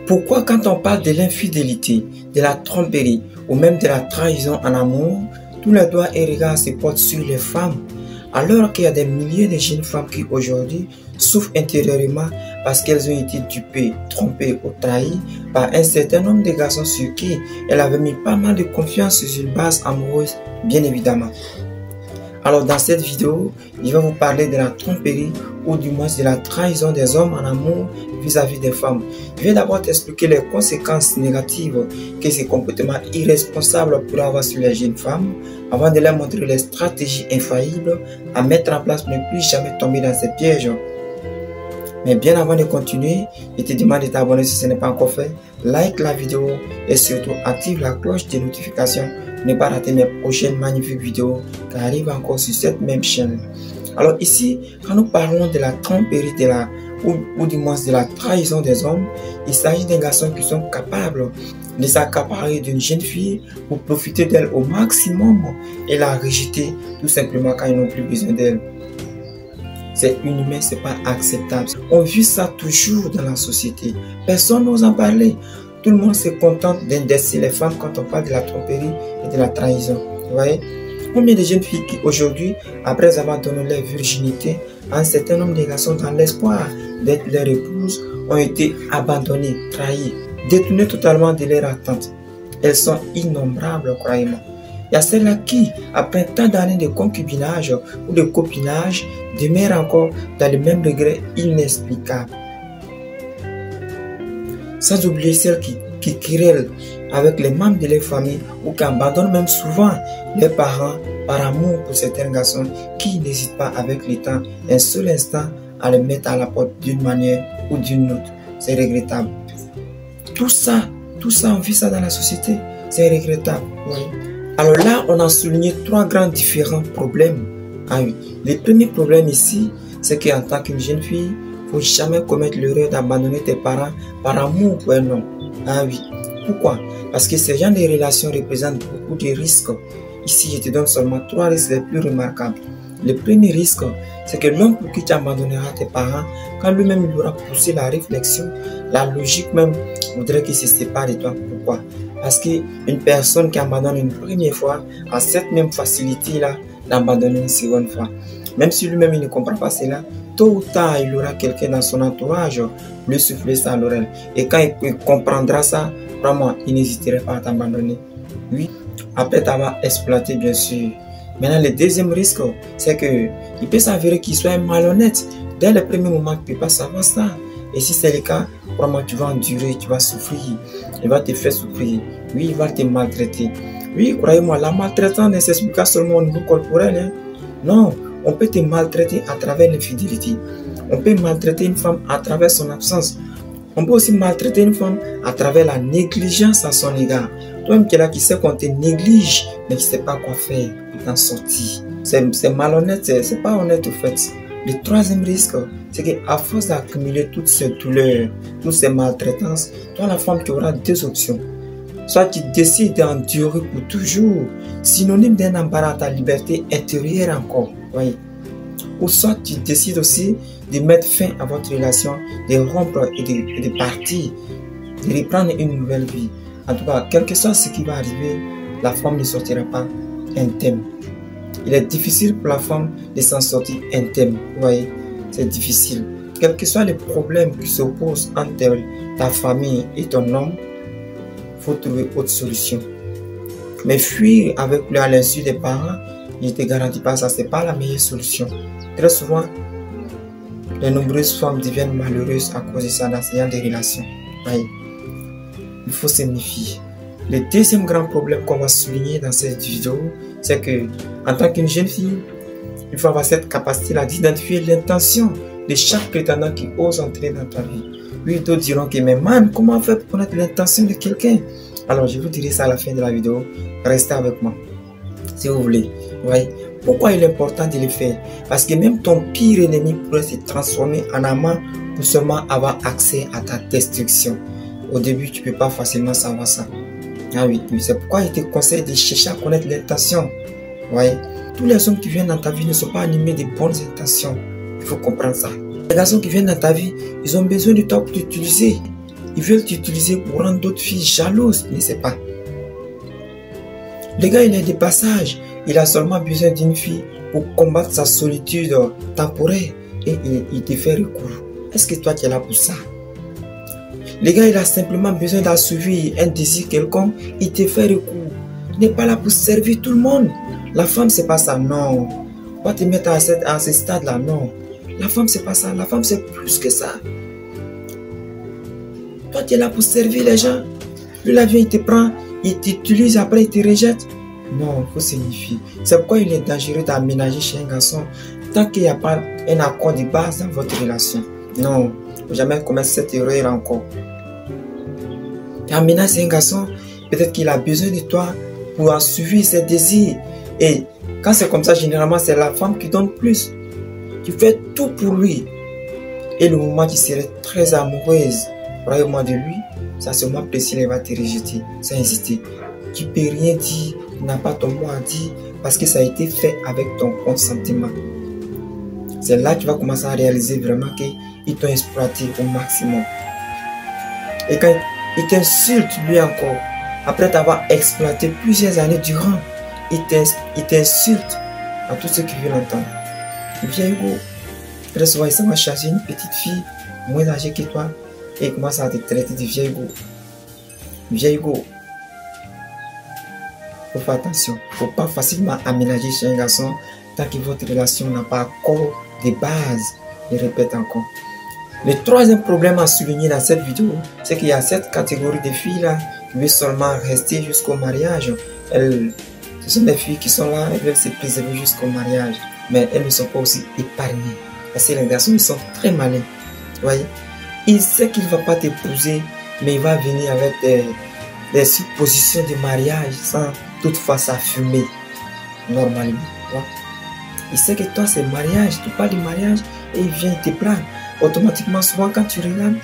Pourquoi quand on parle de l'infidélité, de la tromperie ou même de la trahison en amour, tous les doigts et regards se portent sur les femmes, alors qu'il y a des milliers de jeunes femmes qui aujourd'hui souffrent intérieurement parce qu'elles ont été dupées, trompées ou trahies par un certain nombre de garçons sur qui elles avaient mis pas mal de confiance sur une base amoureuse, bien évidemment. Alors dans cette vidéo, je vais vous parler de la tromperie ou du moins de la trahison des hommes en amour vis-à-vis des femmes. Je vais d'abord t'expliquer les conséquences négatives que ces comportements irresponsables pourraient avoir sur les jeunes femmes avant de leur montrer les stratégies infaillibles à mettre en place pour ne plus jamais tomber dans ces pièges. Mais bien avant de continuer, je te demande de t'abonner si ce n'est pas encore fait, like la vidéo et surtout active la cloche de notification pour ne pas rater mes prochaines magnifiques vidéos qui arrivent encore sur cette même chaîne. Alors ici, quand nous parlons de la tromperie ou du moins de la trahison des hommes, il s'agit des garçons qui sont capables de s'accaparer d'une jeune fille pour profiter d'elle au maximum et la rejeter tout simplement quand ils n'ont plus besoin d'elle. C'est inhumain, c'est pas acceptable. On vit ça toujours dans la société. Personne n'ose en parler. Tout le monde se contente d'indexer les femmes quand on parle de la tromperie et de la trahison. Vous voyez? Combien de jeunes filles qui aujourd'hui, après avoir donné leur virginité à un certain nombre de garçons dans l'espoir d'être leur épouse, ont été abandonnées, trahies, détournées totalement de leur attente. Elles sont innombrables, croyez-moi. Il y a celles-là qui, après tant d'années de concubinage ou de copinage, demeurent encore dans le même regret inexplicable. Sans oublier celles qui querellent avec les membres de leur famille ou qui abandonnent même souvent leurs parents par amour pour certains garçons qui n'hésitent pas avec le temps un seul instant à les mettre à la porte d'une manière ou d'une autre. C'est regrettable. Tout ça, on vit ça dans la société. C'est regrettable. Oui. Alors là, on a souligné trois grands différents problèmes. Ah oui. Le premier problème ici, c'est qu'en tant qu'une jeune fille, il ne faut jamais commettre l'erreur d'abandonner tes parents par amour pour un homme. Ah oui. Pourquoi? Parce que ces genres de relations représentent beaucoup de risques. Ici, je te donne seulement trois risques les plus remarquables. Le premier risque, c'est que l'homme pour qui tu abandonneras tes parents, quand lui-même il aura poussé la réflexion, la logique même voudrait qu'il se sépare de toi. Pourquoi? Parce qu'une personne qui abandonne une première fois a cette même facilité-là d'abandonner une seconde fois. Même si lui-même il ne comprend pas cela, tôt ou tard il aura quelqu'un dans son entourage lui souffler ça à l'oreille. Et quand il comprendra ça, vraiment, il n'hésiterait pas à t'abandonner. Oui, après t'avoir exploité bien sûr. Maintenant, le deuxième risque, c'est qu'il peut s'avérer qu'il soit malhonnête. Dès le premier moment, tu ne peux pas savoir ça. Et si c'est le cas, vraiment, tu vas endurer, tu vas souffrir. Il va te faire souffrir. Oui, il va te maltraiter. Oui, croyez-moi, la maltraitance ne s'explique pas seulement au niveau corporel. Hein. Non, on peut te maltraiter à travers l'infidélité. On peut maltraiter une femme à travers son absence. On peut aussi maltraiter une femme à travers la négligence à son égard. Toi-même qui est là, qui sait qu'on te néglige, mais qui ne sait pas quoi faire pour t'en sortir. C'est malhonnête, c'est pas honnête au fait. Le troisième risque, c'est qu'à force d'accumuler toutes ces douleurs, toutes ces maltraitances, toi la femme, tu auras deux options. Soit tu décides d'endurer pour toujours, synonyme d'un embarras à ta liberté intérieure encore. Voyez. Ou soit tu décides aussi de mettre fin à votre relation, de rompre et de partir, de reprendre une nouvelle vie. En tout cas, quel que soit ce qui va arriver, la femme ne sortira pas indemne. Il est difficile pour la femme de s'en sortir indemne. Vous voyez, c'est difficile. Quels que soient les problèmes qui s'opposent entre ta famille et ton homme, il faut trouver autre solution. Mais fuir avec lui à l'insu des parents, je ne te garantis pas ça, ce n'est pas la meilleure solution. Très souvent, de nombreuses femmes deviennent malheureuses à cause de ça dans ce genre de relations. Oui. Il faut se méfier. Le deuxième grand problème qu'on va souligner dans cette vidéo, c'est que en tant qu'une jeune fille, il faut avoir cette capacité-là d'identifier l'intention de chaque prétendant qui ose entrer dans ta vie. Oui, d'autres diront que mais man, comment faire pour connaître l'intention de quelqu'un? Alors je vous dirai ça à la fin de la vidéo. Restez avec moi, si vous voulez. Oui. Pourquoi il est important de le faire? Parce que même ton pire ennemi pourrait se transformer en amant pour seulement avoir accès à ta destruction. Au début, tu ne peux pas facilement savoir ça. Ah oui, c'est pourquoi il te conseille de chercher à connaître l'intention. Oui. Tous les hommes qui viennent dans ta vie ne sont pas animés de bonnes intentions. Il faut comprendre ça. Les garçons qui viennent dans ta vie, ils ont besoin de toi pour t'utiliser. Ils veulent t'utiliser pour rendre d'autres filles jalouses, ne sais pas. Le gars, il est de passage. Il a seulement besoin d'une fille pour combattre sa solitude temporaire et il te fait recours. Est-ce que toi, tu es là pour ça? Le gars, il a simplement besoin d'assouvir un désir quelconque, il te fait recours. Il n'est pas là pour servir tout le monde. La femme, c'est pas ça, non. On va te mettre à ce stade-là, non. La femme, c'est pas ça. La femme, c'est plus que ça. Toi, tu es là pour servir les gens. Lui, là, vient, il te prend, il t'utilise, après, il te rejette. Non, il faut signifier. C'est pourquoi il est dangereux d'aménager chez un garçon tant qu'il n'y a pas un accord de base dans votre relation. Non, il ne faut jamais commettre cette erreur encore. Aménager un garçon, peut-être qu'il a besoin de toi pour assouvir ses désirs. Et quand c'est comme ça, généralement, c'est la femme qui donne plus. Tu fais tout pour lui. Et le moment où tu serais très amoureuse, croyez-moi de lui, ça se moment précis, il va te rejeter, sans hésiter. Tu ne peux rien dire, tu n'as pas ton mot à dire, parce que ça a été fait avec ton consentement. C'est là que tu vas commencer à réaliser vraiment qu'il t'a exploité au maximum. Et quand il t'insulte lui encore, après t'avoir exploité plusieurs années durant, il t'insulte à tous ceux qui veulent l'entendre. Viens Hugo, très souvent il s'en va chercher une petite fille moins âgée que toi et il commence à te traiter de vieux Hugo. Vieux Hugo. Faut faire attention, il ne faut pas facilement aménager chez un garçon tant que votre relation n'a pas encore de base. Je répète encore. Le troisième problème à souligner dans cette vidéo, c'est qu'il y a cette catégorie de filles là qui veulent seulement rester jusqu'au mariage. Ce sont des filles qui sont là, elles veulent se préserver jusqu'au mariage, mais elles ne sont pas aussi épargnées. Parce que les garçons, ils sont très malins. Vous voyez? Il sait qu'il ne va pas t'épouser, mais il va venir avec des suppositions de mariage sans toutefois s'affirmer normalement. Il sait que toi, c'est mariage, tu parles de mariage et il vient te plaindre. Automatiquement, souvent quand tu regardes,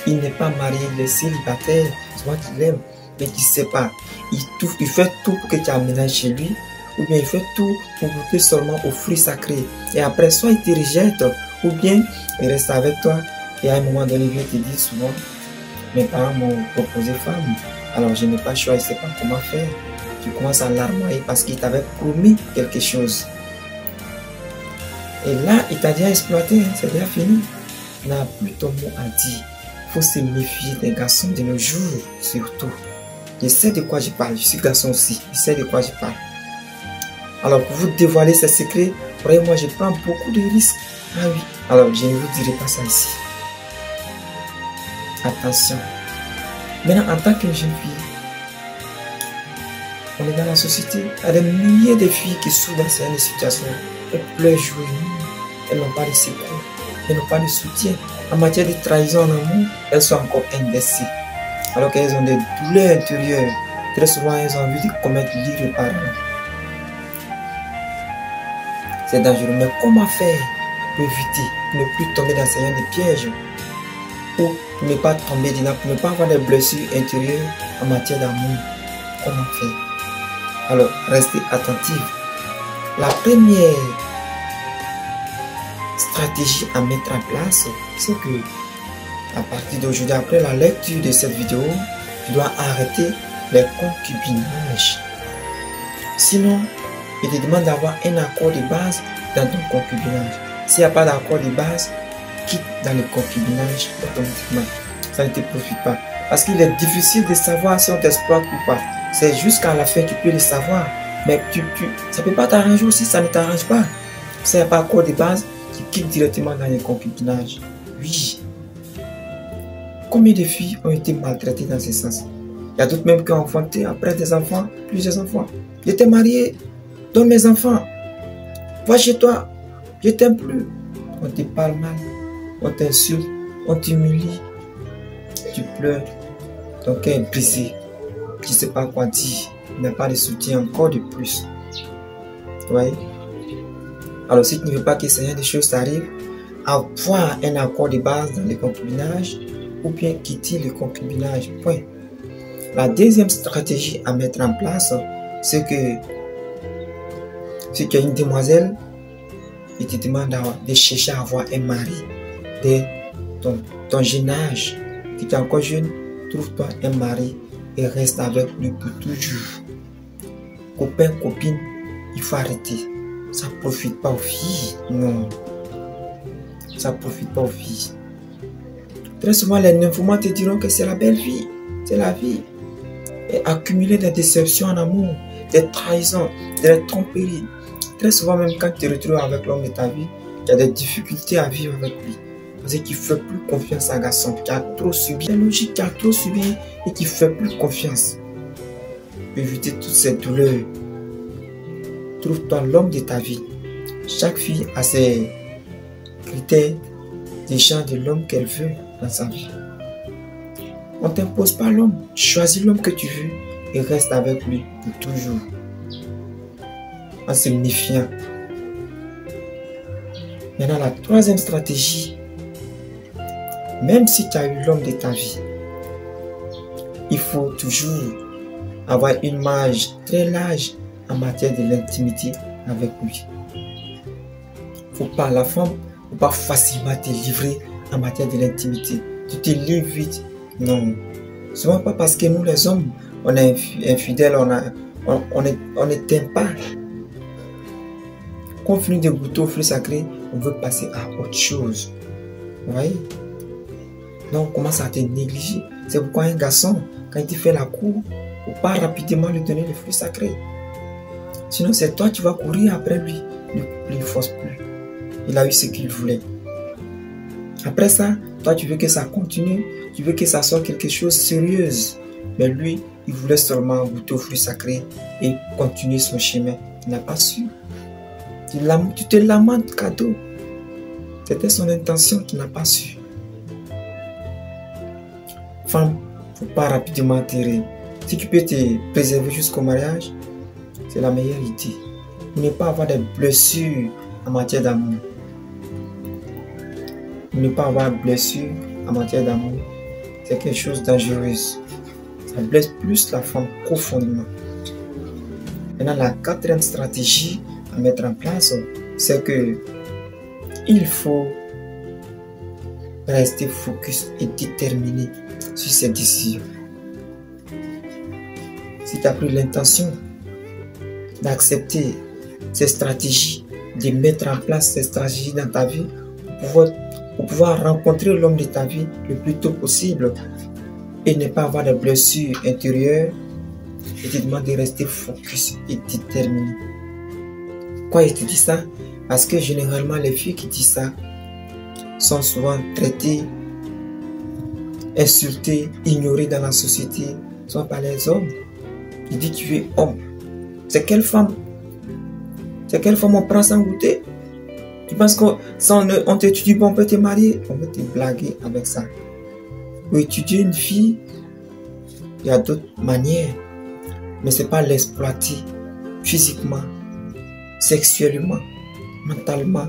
il n'est pas marié, il est célibataire, souvent tu l'aimes, mais tu ne sais pas. Il fait tout pour que tu aménages chez lui, ou bien il fait tout pour goûter seulement aux fruits sacrés. Et après, soit il te rejette, ou bien il reste avec toi. Et à un moment donné, il vient te dire souvent, mes parents m'ont proposé femme, alors je n'ai pas le choix, je ne sais pas comment faire. Tu commences à larmoyer parce qu'il t'avait promis quelque chose. Et là, il t'a déjà exploité, c'est déjà fini. Il n'a plus ton mot à dire. Il faut se méfier des garçons de nos jours, surtout. Je sais de quoi je parle, je suis garçon aussi, je sais de quoi je parle. Alors, pour vous dévoiler ces secrets, moi je prends beaucoup de risques. Ah oui, alors je ne vous dirai pas ça ici. Attention. Maintenant, en tant que jeune fille, on est dans la société, il y a des milliers de filles qui souffrent dans ces situations. Elles pleurent jour et nuit, elles n'ont pas de secours, elles n'ont pas de soutien. En matière de trahison en amour, elles sont encore indécises. Alors qu'elles ont des douleurs intérieures, très souvent elles ont envie de commettre l'irréparable. C'est dangereux, mais comment faire pour éviter, pour ne plus tomber dans ce genre de pièges, ou pour ne pas tomber dedans, pour ne pas avoir des blessures intérieures en matière d'amour? Comment faire? Alors, restez attentifs. La première stratégie à mettre en place, c'est que à partir d'aujourd'hui, après la lecture de cette vidéo, tu dois arrêter les concubinages. Sinon, il te demande d'avoir un accord de base dans ton concubinage. S'il n'y a pas d'accord de base, quitte dans le concubinage automatiquement. Ça ne te profite pas. Parce qu'il est difficile de savoir si on t'exploite ou pas. C'est jusqu'à la fin que tu peux le savoir. Mais ça ne peut pas t'arranger aussi, ça ne t'arrange pas. S'il n'y a pas d'accord de base, tu quittes directement dans le concubinage. Oui. Combien de filles ont été maltraitées dans ce sens? Il y a d'autres même qui ont enfanté après des enfants, plusieurs enfants. J'étais marié, donne mes enfants. Va chez toi, je t'aime plus. On te parle mal, on t'insulte, on t'humilie. Tu pleures, ton cœur est brisé. Tu ne sais pas quoi dire. Il n'y a pas de soutien encore de plus. Vous voyez? Alors si tu ne veux pas que ce genre de choses t'arrivent, avoir un accord de base dans le concubinage ou bien quitter le concubinage. Point. La deuxième stratégie à mettre en place, c'est que si tu as une demoiselle, il te demande de chercher à avoir un mari dès ton jeune âge. Si tu es encore jeune, trouve-toi un mari et reste avec lui pour toujours. Copain, copine, il faut arrêter. Ça ne profite pas aux filles. Non. Ça ne profite pas aux filles. Très souvent, les nymphomanes te diront que c'est la belle vie. C'est la vie. Et accumuler des déceptions en amour, des trahisons, des tromperies. Très souvent, même quand tu te retrouves avec l'homme de ta vie, tu as des difficultés à vivre avec lui. Parce qu'il ne fait plus confiance à un garçon qui a trop subi. C'est logique, qui a trop subi et qui ne fait plus confiance. Pour éviter toutes ces douleurs, trouve-toi l'homme de ta vie. Chaque fille a ses critères, des gens de l'homme qu'elle veut dans sa vie. On ne t'impose pas l'homme. Choisis l'homme que tu veux et reste avec lui pour toujours. En se méfiant. Maintenant, la troisième stratégie, même si tu as eu l'homme de ta vie, il faut toujours avoir une marge très large en matière de l'intimité avec lui. Faut pas, la femme ne faut pas facilement te livrer en matière de l'intimité. Tu te livres vite. Non. Souvent pas parce que nous les hommes, on est infidèles, on ne t'aime pas. Quand on finit de goûter au fruit sacré, on veut passer à autre chose. Vous voyez? Donc on commence à te négliger. C'est pourquoi un garçon, quand il te fait la cour, il ne faut pas rapidement lui donner le fruit sacré. Sinon c'est toi qui vas courir après lui. Il ne force plus. Il a eu ce qu'il voulait. Après ça, toi tu veux que ça continue, tu veux que ça soit quelque chose de sérieux. Mais lui, il voulait seulement goûter au fruit sacré et continuer son chemin. Il n'a pas su. Tu te lamentes cadeau. C'était son intention qu'il n'a pas su. Femme, il ne faut pas rapidement tirer. Si tu peux te préserver jusqu'au mariage, c'est la meilleure idée. Ne pas avoir des blessures en matière d'amour. Ne pas avoir de blessures en matière d'amour, c'est quelque chose de dangereux. Ça blesse plus la femme profondément. Maintenant, la quatrième stratégie à mettre en place, c'est que il faut rester focus et déterminé sur ses décisions. Si tu as pris l'intention d'accepter ces stratégies, de mettre en place ces stratégies dans ta vie pour pouvoir rencontrer l'homme de ta vie le plus tôt possible et ne pas avoir de blessures intérieures, je te demande de rester focus et déterminé. Pourquoi je te dis ça? Parce que généralement les filles qui disent ça sont souvent traitées, insultées, ignorées dans la société, soit par les hommes. Il dit tu es homme. C'est quelle femme? C'est quelle femme on prend sans goûter? Tu penses qu'on t'étudie pas, on peut te marier? On peut te blaguer avec ça. Pour étudier une fille, il y a d'autres manières. Mais ce n'est pas l'exploiter physiquement, sexuellement, mentalement.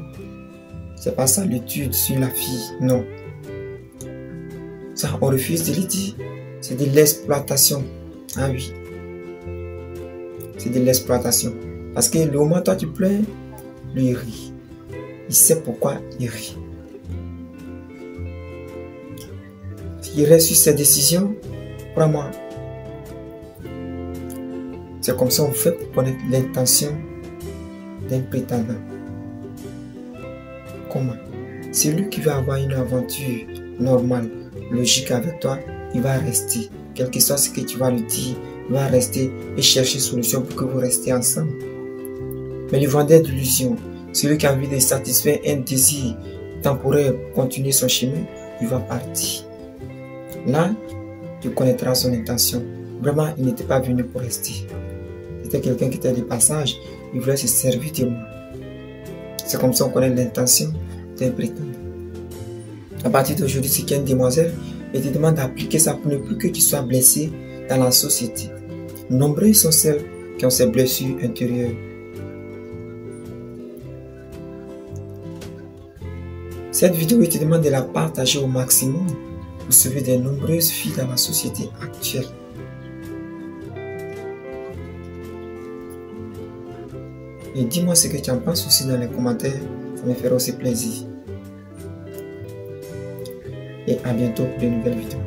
C'est pas ça l'étude sur la fille, non. Ça, on refuse de le dire. C'est de l'exploitation. Ah oui. C'est de l'exploitation. Parce que le moment où toi tu pleures, lui il rit. Il sait pourquoi il rit. S'il reste sur ses décisions, crois-moi, c'est comme ça on fait pour connaître l'intention d'un prétendant. Comment? C'est lui qui va avoir une aventure normale, logique avec toi, il va rester. Quel que soit ce que tu vas lui dire, il va rester et chercher une solution pour que vous restiez ensemble. Mais le vendeur d'illusions, celui qui a envie de satisfaire un désir temporaire pour continuer son chemin, il va partir. Là, tu connaîtras son intention. Vraiment, il n'était pas venu pour rester. C'était quelqu'un qui était de passage, il voulait se servir de moi. C'est comme ça qu'on connaît l'intention d'un prétendant. À partir d'aujourd'hui, si tu es une demoiselle, et te demande d'appliquer ça pour ne plus que tu sois blessé dans la société. Nombreuses sont celles qui ont ces blessures intérieures. Cette vidéo, il te demande de la partager au maximum pour sauver de nombreuses filles dans la société actuelle. Et dis-moi ce que tu en penses aussi dans les commentaires, ça me fera aussi plaisir. Et à bientôt pour de nouvelles vidéos.